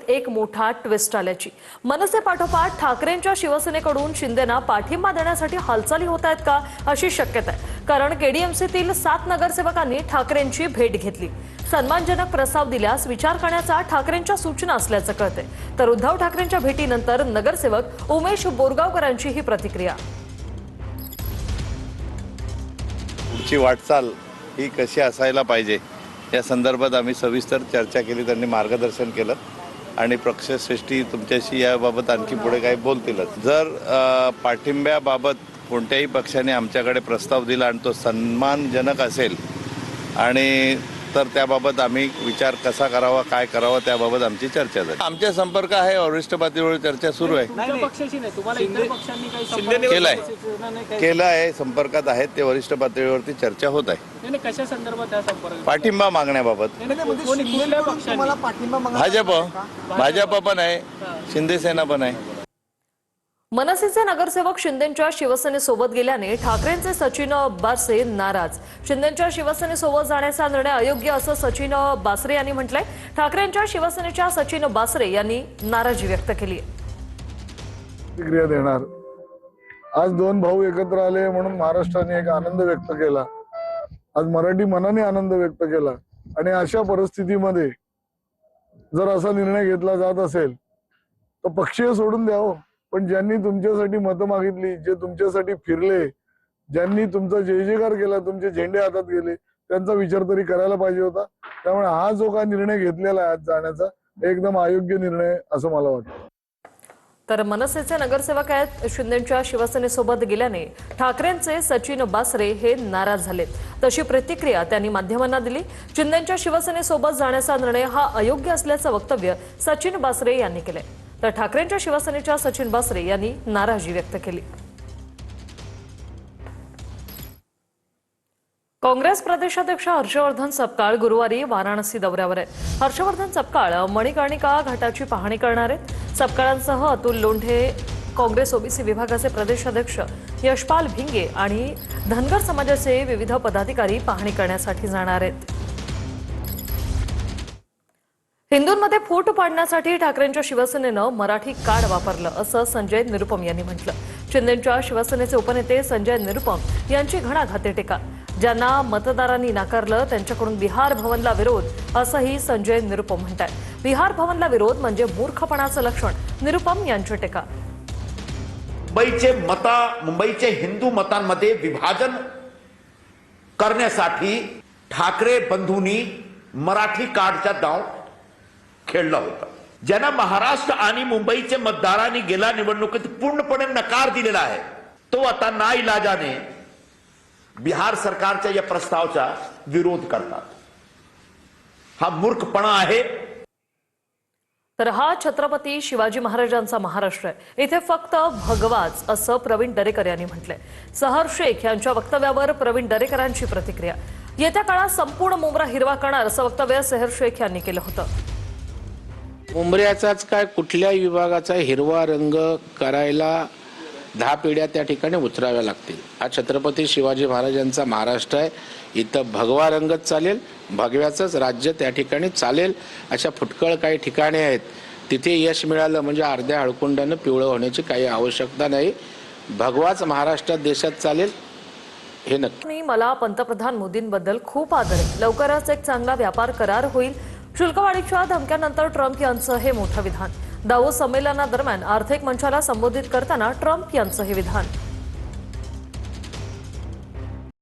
एक मोठा ट्विस्ट आल्याची। मनसे पाठोपाठ ठाकरेंच्या शिवसेनेकडून शिंदेना पाठिंबा देण्यासाठी हालचाली होत आहेत का अशी शक्यता आहे। कारण केडीएमसीतील 7 नगरसेवकांनी ठाकरेंची भेट घेतली। सन्मानजनक प्रस्ताव दिल्यास विचार करण्याचा ठाकरेंच्या सूचना असल्याचं कळते। तर उद्धव ठाकरेंच्या भेटीनंतर नगरसेवक उमेश बोरगावकरांची ही प्रतिक्रिया। पुढची वाटचाल ही कशी असायला पाहिजे या संदर्भात आम्ही सविस्तर चर्चा केली। त्यांनी मार्गदर्शन केलं आणि पक्षश्रेष्ठी तुमच्याशी याबाबत आणखी पुढे काही बोलतीलच। जर पाठिंब्याबाबत कोणत्याही पक्षाने आमच्याकडे प्रस्ताव दिला आणि तो सन्मानजनक असेल आणि तर त्याबाबत आम्ही विचार कसा करावा काय करावा त्याबाबत आमची चर्चा झाली। आमच्या संपर्क आहे, वरिष्ठ पातळीवर चर्चा सुरू आहे। केलं आहे, संपर्कात आहेत ते, वरिष्ठ पातळीवरती चर्चा होत आहे। कशा संदर्भात पाठिंबा मागण्याबाबत भाजप पण आहे, शिंदे सेना पण आहे। मनसेचे नगरसेवक शिंदेच्या शिवसेनेसोबत गेल्याने ठाकरेंचे सचिन बासरे नाराज। शिंदेच्या शिवसेनेसोबत जाण्याचा निर्णय अयोग्य असं सचिन बासरे यांनी म्हटलंय। ठाकरेंच्या शिवसेनेच्या सचिन बासरे यांनी नाराजी व्यक्त केली आहे। प्रतिक्रिया देणार। आज दोन भाऊ एकत्र आले म्हणून महाराष्ट्राने एक आनंद व्यक्त केला, आज मराठी मनाने आनंद व्यक्त केला। आणि अशा परिस्थितीमध्ये जर असा निर्णय घेतला जात असेल तर पक्षीय सोडून द्यावं। पण ज्यांनी तुमच्यासाठी मतं मागितली, जे तुमच्यासाठी फिरले, ज्यांनी तुमचा जय जयकार केला, तुमचे झेंडे हातात गेले, त्यांचा विचार तरी करायला पाहिजे होता। त्यामुळे हा जो काय निर्णय घेतलेला आहे आज जाण्याचा, एकदम अयोग्य निर्णय असं मला वाटतं। तर मनसेचे नगरसेवक आहेत शिंदेच्या शिवसेनेसोबत गेल्याने ठाकरेंचे सचिन बासरे हे नाराज झालेत। तशी प्रतिक्रिया त्यांनी माध्यमांना दिली। शिंदेच्या शिवसेनेसोबत जाण्याचा निर्णय हा अयोग्य असल्याचं वक्तव्य सचिन बासरे यांनी केले। तर ठाकरेंच्या शिवसेनेच्या सचिन बासरे यांनी नाराजी व्यक्त केली। काँग्रेस प्रदेशाध्यक्ष हर्षवर्धन सपकाळ गुरुवारी वाराणसी दौऱ्यावर आहेत। हर्षवर्धन सपकाळ मणिकर्णिका घाटाची पाहणी करणार आहेत। सपकाळांसह अतुल लोंढे, काँग्रेस ओबीसी विभागाचे प्रदेशाध्यक्ष यशपाल भिंगे आणि धनगर समाजाचे विविध पदाधिकारी पाहणी करण्यासाठी जाणार आहेत। हिंदूंमध्ये फूट पाडण्यासाठी ठाकरेंच्या शिवसेनेनं मराठी कार्ड वापरलं असं संजय निरुपम यांनी म्हटलं। शिंदेच्या शिवसेनेचे उपनेते संजय निरुपम यांची घणाघाती टीका। ज्यांना मतदारांनी नाकारलं त्यांच्याकडून बिहार भवनला विरोध असंही संजय निरुपम म्हणतात। बिहार भवनला विरोध म्हणजे मूर्खपणाचं लक्षण, निरुपम यांची टीका। मुंबईचे हिंदू मतांमध्ये विभाजन करण्यासाठी ठाकरे बंधूंनी मराठी कार्डचा डाव खेळला होता। ज्यांना महाराष्ट्र आणि मुंबईचे मतदारांनी गेल्या निवडणुकीत पूर्णपणे नकार दिलेला आहे, तो आता नाईलाजाने बिहार सरकारच्या या प्रस्तावाचा विरोध करतात। हा मूर्खपणा आहे। तर हा छत्रपती शिवाजी महाराजांचा महाराष्ट्र आहे, इथे फक्त भगवाच असं प्रवीण दरेकर यांनी म्हटलंय। सहर शेख यांच्या वक्तव्यावर प्रवीण दरेकरांची प्रतिक्रिया। येत्या काळात संपूर्ण मुंब्रा हिरवा करणार असं वक्तव्य सहर शेख यांनी केलं होतं। मुंबऱ्याचाच काय कुठल्याही विभागाचा हिरवा रंग करायला 10 पिढ्या त्या ठिकाणी उतराव्या लागतील। हा छत्रपती शिवाजी महाराजांचा महाराष्ट्र आहे, इथं भगवा रंगच चालेल, भगव्याचंच राज्य त्या ठिकाणी चालेल। अशा फुटकळ काही ठिकाणे आहेत, तिथे यश मिळालं म्हणजे अर्ध्या हळकुंडानं पिवळं होण्याची काही आवश्यकता नाही। भगवाच महाराष्ट्रात देशात चालेल हे नक्की। मला पंतप्रधान मोदींबद्दल खूप आदर आहे। लवकरच एक चांगला व्यापार करार होईल। शुल्कवाढीच्या धमक्यानंतर ट्रम्प यांचं हे मोठं विधान। दावोस संमेलनादरम्यान आर्थिक मंचाला संबोधित करताना ट्रम्प यांचं हे विधान।